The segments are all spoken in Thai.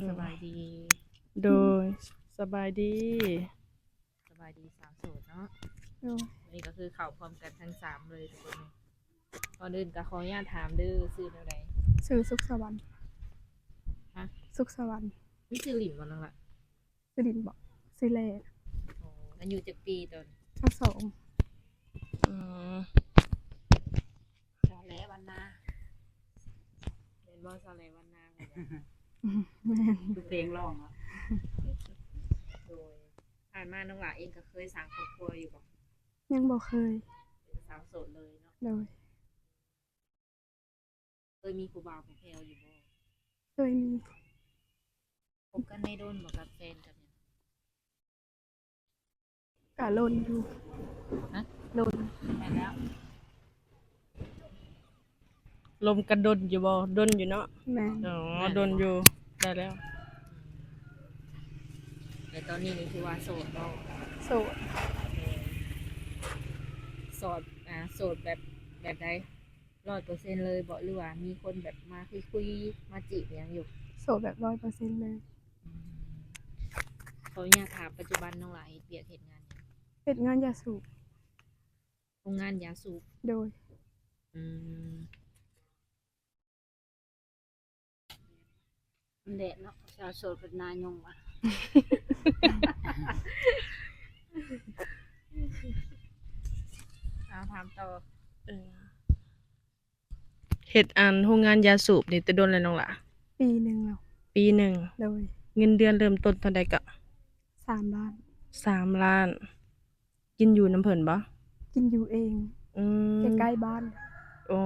สบายดีโดยสบายดีสบายดีสาวโสดเนาะโดยวันนี้ก็คือเข้าพร้อมกันทั้ง3เลยทุกคนก่อนอื่นก็ขออนุญาตถามเด้อชื่อแนวใดชื่อสุขสวรรค์ฮะสุขสวรรค์มีชื่อหลิมบ่นั่นล่ะสิรินบอกสิเลโอ้อายุจักปีตอนทั้งสองอืมชาแลวันนาเป็นบ่ชาแลวันนาเหมือนกัน แม่น คือเพลงร้องอ่ะ โดยผ่านมาน้องหลาเองก็เคยสร้างครอบครัวอยู่บ่ ยังบ่เคยเป็นสาวโสดเลยเนาะโดยเคยมีผู้บ่าวผู้แพรวอยู่บ่ เคยมี คบกันได้โดนบ่กับแฟนกับหยัง กะลนอยู่ ฮะ ลน แม่นแล้ว ลมกันดนอยู่บ่ดนอยู่เนาะแม่น อ๋อ ดนอยู่ได้แล้ว แต่ตอนนี้นี่คือว่าโสดบ่ โสด โสดโสดแบบใด100%เลยบ่หรือว่ามีคนแบบมาคุยมาจีบหยังอยู่ โสดแบบ100%เลย ขออนุญาตถามปัจจุบันน้องหลายเฮ็ดเวียกเฮ็ดงานหยัง เฮ็ดงานยาสูบ โรงงานยาสูบ โดย อืม เด็ดเนาะชาวโสดเป็นนายงว่ะ เอาถามต่อ เฮ็ดโรงงานยาสูบนี่แต่โดนแล้วน้องล่ะปีหนึงแล้วปีหนึ่งโดยเงินเดือนเริ่มต้นเท่าใดก็3 ล้าน3 ล้าน กินอยู่น้ำเพิ่นบ่กินอยู่เองใกล้ๆบ้านอ๋อ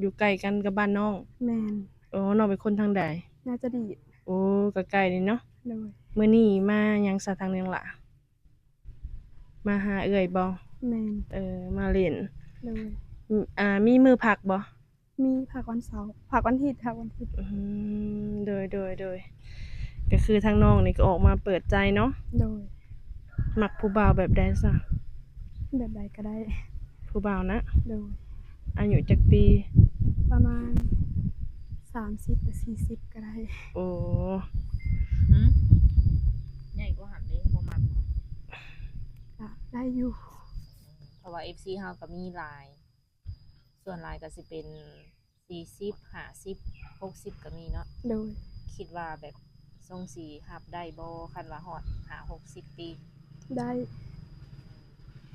อยู่ใกล้กันกับบ้านน้องแม่นอ๋อน้องเป็นคนทางใดน่าจะดีโอ้ก็ใกล้นี่เนาะโดยมื้อนี้มาหยังซะทางนึงล่ะมาหาเอื้อยบ่แม่นมาเล่นโดยมีมื้อพักบ่มีพักวันเสาร์พักวันอาทิตย์ค่ะวันอาทิตย์โดยก็คือทางน้องนี่ก็ออกมาเปิดใจเนาะโดยมักผู้บ่าวแบบใดซะแบบใดก็ได้ผู้บ่าวนะโดยอายุจักปีประมาณ30หรือ40ก็ได้โอ้ หือใหญ่กว่าหันเด้บ่มัก ก็ได้อยู่ เพราะว่า FC เฮาก็มีหลาย ส่วนหลายก็สิเป็น40 50 60ก็มีเนาะ โดย คิดว่าแบบทรงสิรับได้บ่คันว่าฮอด50-60 ปี ได้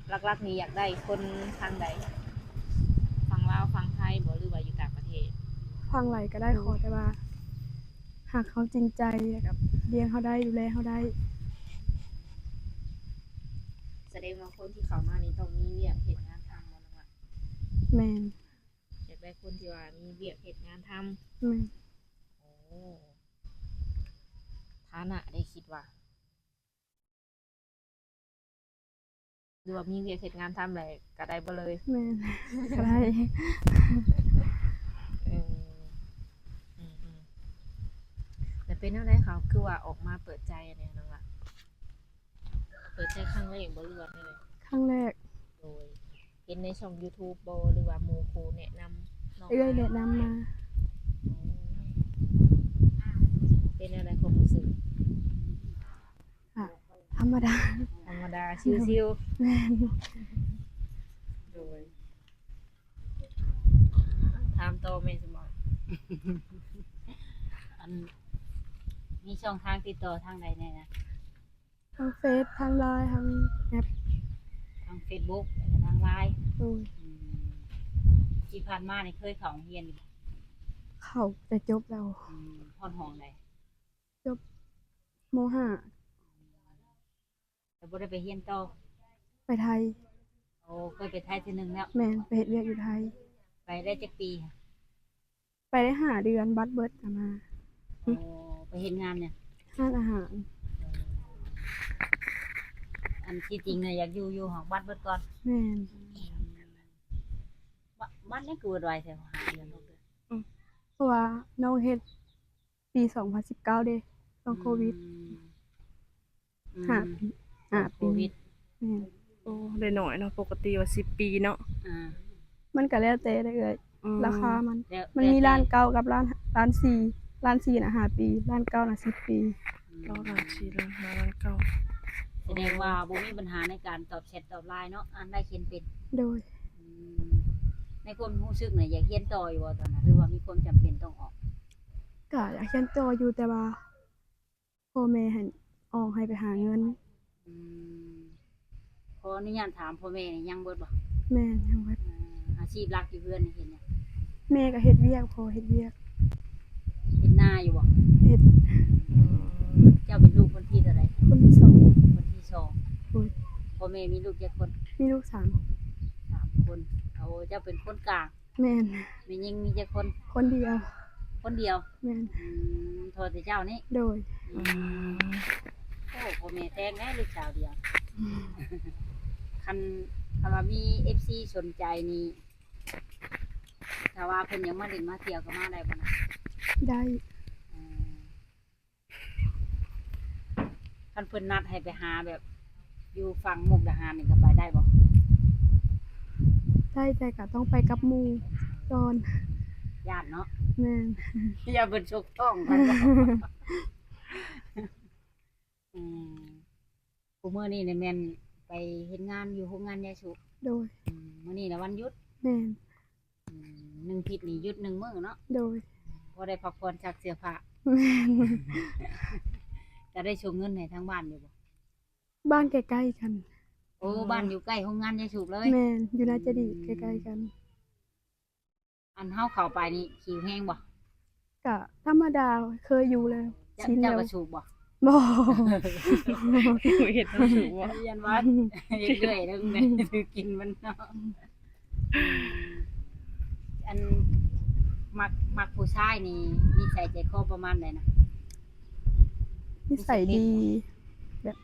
หลักๆนี่อยากได้คนทางใดฝั่งลาวฝั่งไทยบ่หรือว่าอยู่ต่างประเทศ ฟังไหลก็ได้ขอแต่ว่าหากเขาจริงใจกับเลี้ยงเขาได้ดูแลเขาได้ แสดงว่าคนที่เข้ามานี่ต้องมีเวียกเฮ็ดงานทำบ่น้องล่ะ แม่น อยากได้คนที่ว่ามีเวียกเฮ็ดงานทำ แม่น โอ้ฐานะได้คิดว่าหรือว่ามีเวียกเฮ็ดงานทำเลยก็ได้บ่เลย แม่น ก็ได้ เอออืมแต่เป็นแนวใดเขาคือว่าออกมาเปิดใจอันนี้น้องล่ะเปิดใจครั้งแรกบ่หรือว่าแนวใด ครั้งแรก โดยเห็นในช่อง YouTube บ่หรือว่าหมู่ครูแนะนำน้อง เอื้อยแนะนำมา เป็นอะไรความรู้สึก ค่ะธรรมดา ธรรมดาชิว แม่น ๆโดยถามต่อแม่สมอง อันมีช่องทางติดต่อทางใดแน่นะ ทางเฟซทางไลน์ทางแอป ทาง Facebook แล้วก็ทาง LINE โอ้ย ที่ผ่านมานี่เคยเข้าโรงเรียนอยู่บ่ เข้าแต่จบแล้ว ฮอดห้องใด จบม แต่บ่ได้ไปเรียนต่อ .5 ไปไทย โอ้เคยไปไทยเทื่อนึงแล้ว แม่นไปเฮ็ดเวียกอยู่ไทย ไปได้จักปีค่ะ ไปได้5 เดือนบัดเบิดกลับมา โอ้ไปเฮ็ดงานเนี่ย ร้านอาหาร อันที่จริงเนี่ยอยากอยู่ห้องบัดเบิดก่อน แม่น บัดนี่คือไว้แถวหาเดือน6เดือน เพราะว่าน้องเฮ็ดปี2019เด้ต้องโควิด5 ปี5 โค ปี วิด แม่นโอ้ได้น้อยเนาะปกติว่า10 ปีเนาะ อ่า มันก็แล้วแต่เด้อเอ้ยราคามัน แล้ว มันมีร้านเก่ากับร้าน4 ล้าน4น่ะ5ปีล้าน9น่ะ10ปี เก้าล้านสี่ล้านห้าล้านเก้า แสดงว่าบ่มีปัญหาในการตอบแชทตอบไลน์เนาะอ่านได้เขียนเป็น โดย อืมในความรู้สึกน่ะอยากเรียนต่ออยู่บ่ตอนนั้นหรือว่ามีความจำเป็นต้องออก ก็อยากเรียนต่ออยู่แต่ว่าพ่อแม่ให้ออกให้ไปหาเงิน อืมขออนุญาตถามพ่อแม่นี่ยังเบิดบ่ แม่นยังว่า อาชีพหลักอยู่เพื่อนนี่เห็นหยัง แม่ก็เฮ็ดเวียกพ่อเฮ็ดเวียก เห็นหน้าอยู่บ่ เฮ็ด เจ้าเป็นลูกคนที่เท่าไหร่ คนที่สอง คนที่สอง โอ้ย พ่อแม่มีลูกกี่คน มีลูก3 3 คนเอาเจ้าเป็นคนกลาง แม่น แม่ยิงมีกี่คน คนเดียว คนเดียว แม่น โทษแต่เจ้านี่ โดย โอ้พ่อแม่แต่งได้ลูกสาวเดียวคันว่ามี FC สนใจนี่ถ้าว่าเพิ่นยังมาเล่นมาเที่ยวก็มาได้บ่นะ ได้ คันเพิ่นนัดให้ไปหาแบบ อยู่ฝั่งมุกดาหารนี่ก็ไปได้บ่ ได้แต่ก็ต้องไปกับหมู่ก่อน ญาติเนาะ แม่น อย่าเพิ่นชกท้องกันบ่กูมื้อนี้เนี่ยแม่นไปเฮ็ดงานอยู่โรงงานยาสูบ โดย มื้อนี้น่ะวันหยุด แม่น หนึ่งทิศนี่หยุด1 มื้อเนาะ โดย พอได้พักผ่อนซักเสื้อผ้า แม่น จะได้ส่งเงินให้ทางบ้านอยู่บ่ บ้านใกล้ๆกัน โอ้บ้านอยู่ใกล้โรงงานยาสูบเลย แม่นอยู่นาจะดีใกล้ๆกัน อันเฮาเข้าไปนี่ขิวแห้งบ่ ก็ธรรมดาเคยอยู่แล้วชิน เจ้า แล้ว ก็สูบบ่ บ่ เห็ดต้องสูงว่ะ เรียนวัดเรื่อยๆนึงแม่ถือกินมันเนาะอันมักผู้ชายนี่นิสัยใจคอประมาณใดนะ นิสัยดีแบบ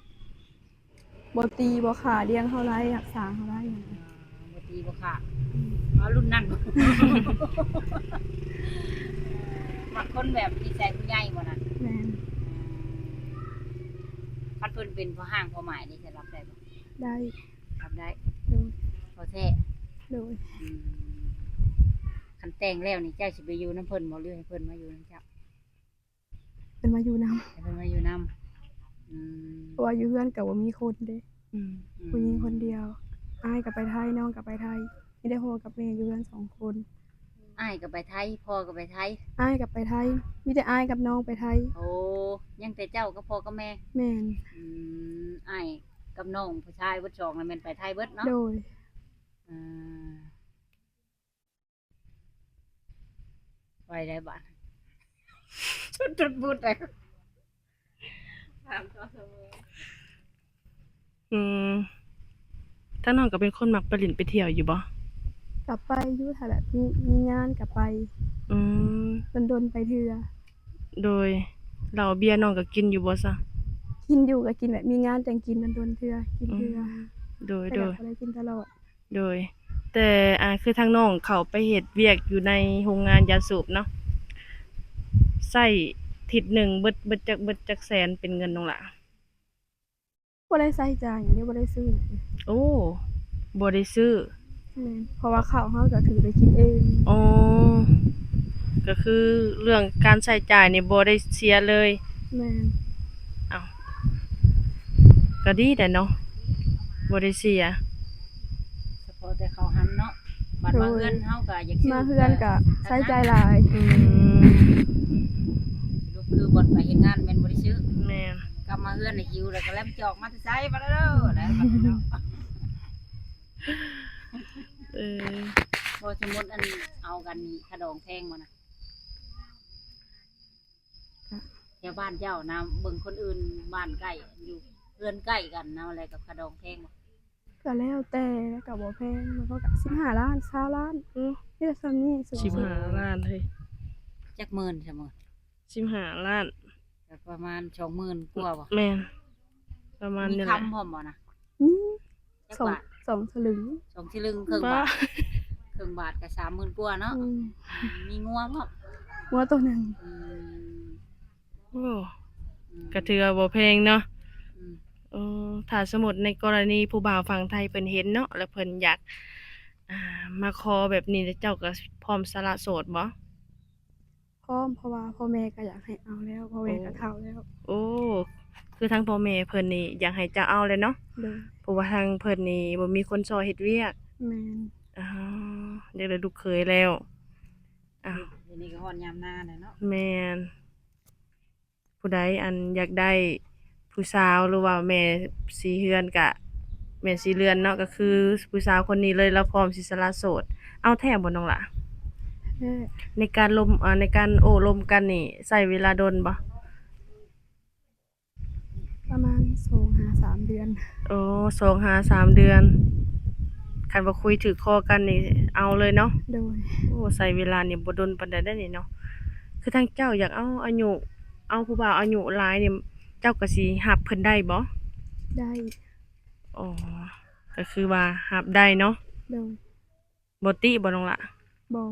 บ่ตีบ่ขาเลี้ยงเฮาไรรักษาเฮาไรอย่างนี้ บ่ตีบ่ค่ะอ๋อรุ่นนั้นบ่มักคนแบบนิสัยผู้ใหญ่บ่น่ะ แม่น คันเพิ่นเป็นพ่อห้างพ่อหมายนี่จะรับได้บ่ ได้ รับได้ โดย พอแท้ โดย คันแต่งแล้วนี่เจ้าสิไปอยู่น้ำเพิ่นบ่หรือให้เพิ่นมาอยู่น้ำเจ้า เป็นมาอยู่นำ ให้เพิ่นมาอยู่น้ำ เพราะว่าอยู่เฮือนก็บ่มีคนเด้ อืม ผู้หญิงคนเดียวอ้ายก็ไปไทยน้องก็ไปไทยมีแต่พ่อกับแม่อยู่เฮือน2คน อ้ายก็ไปไทยพ่อก็ไปไทย อ้ายก็ไปไทยมีแต่อ้ายกับน้องไปไทย โอ้ยังแต่เจ้าก็พ่อกับแม่ แม่น อ้ายกับน้องผู้ชายเบิดสองนั่นแม่นไปไทยเบิดเนาะ โดย ไปได้บ้านจุดบุดเลยถามตัวเสมอ อืมถ้าน้องก็เป็นคนมักไปเล่นไปเที่ยวอยู่บ่ กลับไปอยู่ถ้าแบบมีงานกลับไป อืม ดนๆไปเทื่อ โดยเหล้าเบียร์น้องก็กินอยู่บ่ซะ กินอยู่ก็กินแบบมีงานจังกินดนๆเทื่อกินเทื่อ โดย แต่ โด ก็ ย บ่ได้กินตลอด โดย แต่คือทางน้องเขาไปเฮ็ดเวียกอยู่ในโรงงานยาสูบเนาะใช้ทิศหนึ่งเบิดจักแสนเป็นเงินน้องล่ะ บ่ได้ใช้จ่ายหยังนี้บ่ได้ซื้อหยัง โอ้บ่ได้ซื้อ แม่นเพราะว่าข้าวเฮาก็ถือไปกินเอง อ๋อก็คือเรื่องการใช้จ่ายนี่บ่ได้เสียเลย แม่น ก็ดีแต่เนาะบ่ได้เสีย เฉพาะแต่เขาหันเนาะบัดมาเฮือนเฮาก็อยากซื้ มาเฮือนก็ใช้จ่ายหลาย อืม ลูกคือบ่ไปเฮ็ดงานแม่นบ่ได้ซื้อ แม่น กลับมาเฮือนน่ะหิวแล้วก็แล่มจอกมาแต่ไสมาแล้วเด้อแล้วบัดนี้เนาะ เออ พอสมมุติอันเอากันนี่ขดองแพงบ่นะแถวบ้านเจ้านะเบิ่งคนอื่นบ้านใกล้อยู่เฮือนใกล้กันนะอะไรกับขดองแพงบ่ ก็แล้วแต่ก็บ่แพงมันก็15ล้าน20ล้านนี่แต่ซ้ำนี้สูงสุด 15ล้านเฮ้ย จักหมื่นซั่นบ่ 15ล้าน ก็ประมาณ 20,000 กว่าบ่ แม่นประมาณ มี นี้แหละ คำพร้อมบ่นะ อืม จัก สอง บาท สองสลึง 2 ชิลึงครึ่ง ป้า บาทครึ่งบาทก็ 30,000 กว่าเนาะ อืม มีงัวบ่ หัวตัวหนึง อืม โอ้ก็ถือว่าบ่แพงเนาะ อืม ถ้าสมมุติในกรณีผู้บ่าวฝั่งไทยเพิ่นเห็นเนาะแล้วเพิ่นอยากมาขอแบบนี้แล้วเจ้าก็พร้อมสละโสดบ่ พ ร้อมเพราะว่าพ่อแม่ก็อยากให้เอาแล้วพ่อแม่ก็เฒ่าแล้ว โอ้คือทางพ่อแม่เพิ่นนี่อยากให้เจ้าเอาเลยเนาะ โดย เพราะว่าทางเพิ่นนี่บ่มีคนช่วยเฮ็ดเวียก แม่น อ๋อเดี๋ยวได้ลูกเขยแล้วอ้าว เดี๋ยวนี้ก็ฮอดยามหน้าแล้วเนาะ แม่นผู้ใดอันอยากได้ผู้สาวหรือว่าแม่สีเฮือนกะแม่สีเรือนเนาะก็คือผู้สาวคนนี้เลยเราพร้อมสิสละโสดเอาแท้บ่น้องล่ะ แค่ ในการในการโอ้ลมกันนี่ใช้เวลาดนบ่ ประมาณ2-3 เดือน โอ้2-3 เดือนคันว่าคุยถูกคอกันนี่เอาเลยเนาะ โดย โอ้ใช้เวลานี่บ่ดนปานใดเด้อนี่เนาะคือทางเจ้าอยากเอาอายุเอาผู้บ่าวอายุหลายนี่เจ้าก็สิรับเพิ่นได้บ่ ได้ อ๋อก็คือว่ารับได้เนาะ โดย บ่ติบ่น้องล่ะ บ่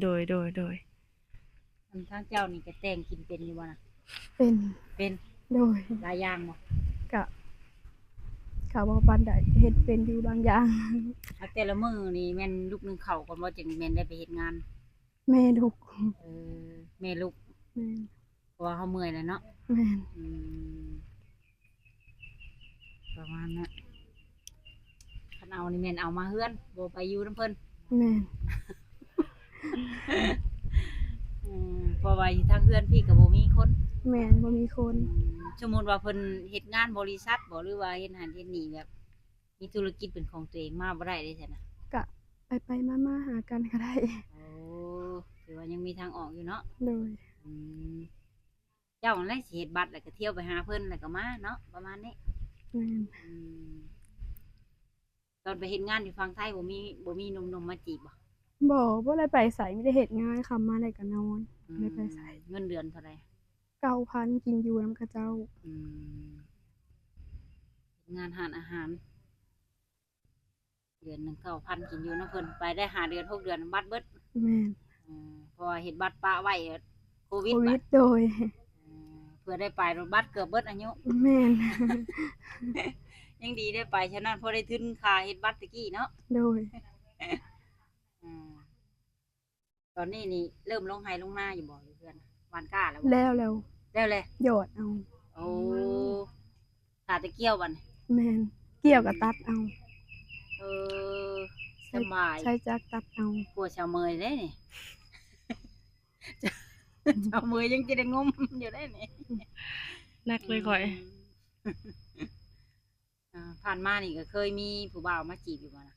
โดย อันทางเจ้านี่ก็แต่งกินเป็นอยู่บ่น่ะ เป็น เป็น โดย หลายอย่างบ่ กะบ่ปานใดเฮ็ดเป็นอยู่บางอย่าง แล้วแต่ละมื้อนี่แม่นลูกนึงข้าวก่อนบ่จึงแม่นได้ไปเฮ็ดงาน แม่ลูก เออแม่ลูก แม่น เพราะว่าเฮาเมื่อยแล้วเนาะ แม่น อืมประมาณนั้นคันเอานี่แม่นเอามาเฮือนบ่ไปอยู่นำเพิ่น แม่น เพราะว่าอยู่ทางเฮือนพี่ก็บ่มีคน แม่นบ่มีคน สมมุติว่าเพิ่นเฮ็ดงานบริษัทบ่หรือว่าเฮ็ดหันเฮ็ดนี่แบบ มีธุรกิจเป็นของตัวเองมาบ่ได้เด้ซั่นน่ะ กะไปๆมาๆหากันก็ได้ โอ้ถือว่ายังมีทางออกอยู่เนาะ โดย อืมเจ้านั่นแหละสิเฮ็ดบัตรแล้วก็เที่ยวไปหาเพิ่นแล้วก็มาเนาะประมาณนี้ แม่น อืมตอนไปเฮ็ดงานอยู่ฝั่งไทยบ่มีหนุ่มๆมาจีบบ่ บ่ได้ไปไสมีแต่เฮ็ดงานคำมาได้ก็นอน อื บ่ได้ไปไส เงินเดือนเท่าใด 9,000กินอยู่นำเขาเจ้า อืมงานหารอาหาร เดือนหนึง9,000กินอยู่นำเพิ่นไปได้5เดือน6เดือนบัตรเบิด แม่น เพราะว่าเฮ็ดบัตรปะไว้โควิด โค บั วิ ด ดโดย เพื่อได้ไปรถบัสเกือบเบิดอายุ แม่น ยังดีได้ไปฉะนั้นพอได้ทุนค่าเฮ็ดบัตรตะกี้เนาะ โดย อืมตอนนี้นี่เริ่มลงไห้ลงหน้าอยู่บ่อยู่เพื่อนหวานก้าแล้วบ่ แล้ว แล้วเลย หยอดเอา โอ้ขาตะเกียวบัดนี้ แม่นเกี่ยวกับตัดเอา เออสบาย ใช้จักรตัดเอา กลัวชาวเมยได้นี่ ชาวเมยยังจะได้งมอยู่ได้นี่ นักเลยข่อย ผ่านมานี่ก็เคยมีผู้บ่าวมาจีบอยู่บ่นะ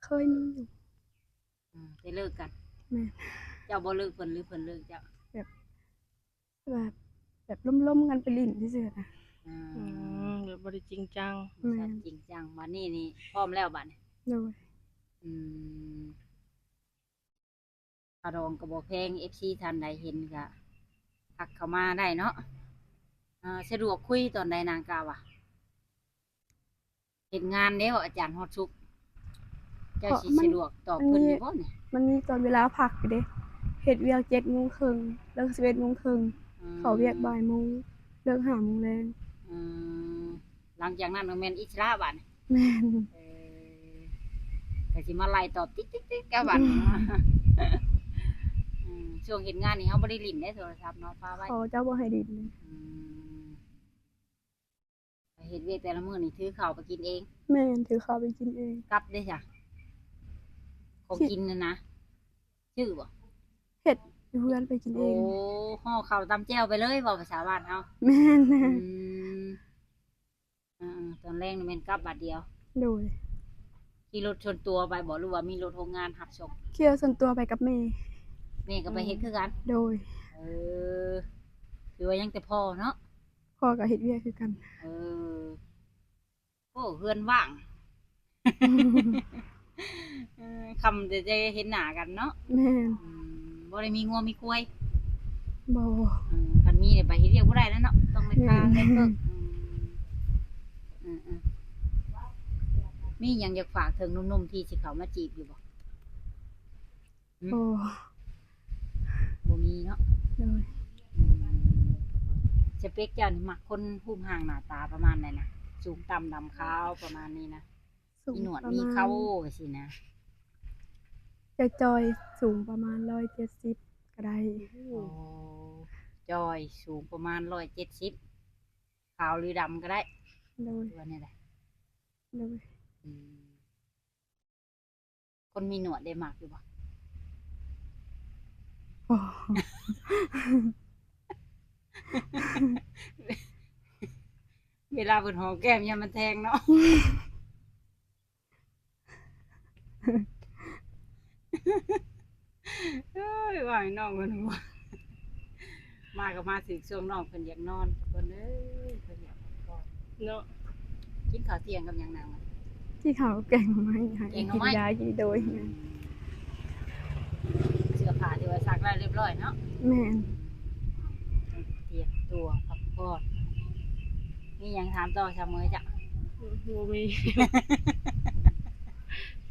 เคยมีอยู่ ได้เลิกกัน แม่น เจ้าบ่เลิกเพิ่นหรือเพิ่นเลิกเจ้า แบบล้มๆกันไปลิ้นซื่อๆนะ อืม อืมแบบบ่ได้จริงจัง แม่น จริงจังบัดนี้นี่พร้อมแล้วบัดนี้ โดย อืมอารองกระบอกเพลง FC ท่านใดเห็นก็ทักเข้ามาได้เนาะสะดวกคุยตอนใดนางกาวะเฮ็ดงานเด้ออาจารย์ฮอดชุก เจ้าสิสะดวกตอบเพิ่นอยู่บ่เนี่ย มันมีตอนเวลาพักอยู่เด้เฮ็ดเวียก7:30นเลิก11:30นเข้าเวียกบ่ายโมงเลิก5:00นแลง อืมหลังจากนั้นก็แม่นอิสระบัดนี้ แม่น ก็สิมาไล่ตอบติ๊กๆๆกับบัดนี้ช่วงเฮ็ดงานนี่เฮาบ่ได้ลิ้นได้โทรศัพท์เนาะฟ้าไว้ เขาเจ้าบ่ให้ดินเลย ไปเฮ็ดเวียกแต่ละมื้อนี่ถือข้าวไปกินเอง แม่นถือข้าวไปกินเอง กลับได้จ้ะของกินน่ะนะชื่อบ่ เฮ็ดอยู่เพื่อนไปกินเอ โอ้ ง ห่อข้าวตำแจ่วไปเลยเว้าภาษาบ้านเฮา แม่น ตอนแรกนี่แม่นกลับบัดเดียว โดย ขี่รถชนตัวไปบ่หรือว่ามีรถโรงงานรับส่ง เที่ยวส่วนตัวไปกับแม่ แม่ก็ไปเฮ็ดคือกัน โดย เออคือว่ายังแต่พ่อเนาะ พ่อก็เฮ็ดเวียกคือกัน เออโอ้เฮือนว่างคำจะเห็นหน้ากันเนาะ แม่น บ่ได้มีงัวมีกล้วย บ่ คันมีเนี่ยไปเฮ็ดเรียกบ่ได้แล้วเนาะต้องไปค้างได้เพิ่มมีหยังอยากฝากถึงหนุ่มๆที่สิเขามาจีบอยู่บ่ บ่ บ่มีเนาะ โดย สเปคเจ้านี่มักคนรูปร่างหน้าตาประมาณไหนนะสูงต่ำดำขาวประมาณนี้นะ สูง มีหนวด ประ มี มาณ เขาสินะ แ จอยๆสูงประมาณ170ก็ได้ โอ้จอยสูงประมาณ170ขาวหรือดำก็ได้ โดย ตัวนี้แหละ โดย อืมคนมีหนวดได้มากอยู่บ่ โอ้ เวลาเพิ่นหอมแก้มยามมันแทงเนาะ เอ้ยว่าให้น้องเพิ่นหัวมาก็มาถึงช่วงน้องเพิ่นอยากนอนเพิ่นเอ้ยเพิ่นอยากพักผ่อน เนาะ กินข้าวเที่ยงกับหยังนางมัน ที่เขาแกงมาให้ แกงหน่อ กิน ไม้ ยากินโดย เสื้อผ้าที่ว่าซักแล้วเรียบร้อยเนาะ แม่น เตรียมตัวพักผ่อนมีหยังถามต่อชาวเมยจ้ะ บ่มี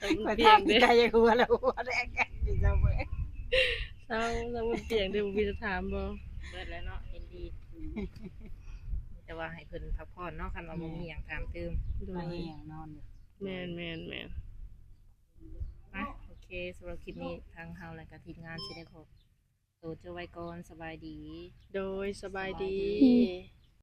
ต้อง มา เปีย ถาง ม เด้ ใจหัวแล้วหัวแดงกันอยู่ชาวเมย เศร้าแล้วมันเปียงเด้บ่มีจะถามบ่ เบิดแล้วเนาะเห็นดีแต่ว่าให้เพิ่นพักผ่อนเนาะคันว่าบ่มีหยังถามตื่ม โด มาย เฮียงนอนอยู่ แม่น นะโอเคสำหรับคลิปนี้ทางเฮาและก็ทีมงานสิได้ขอตัวเจ้าไว้ก่อนสบายดี โดยสบายดี อืม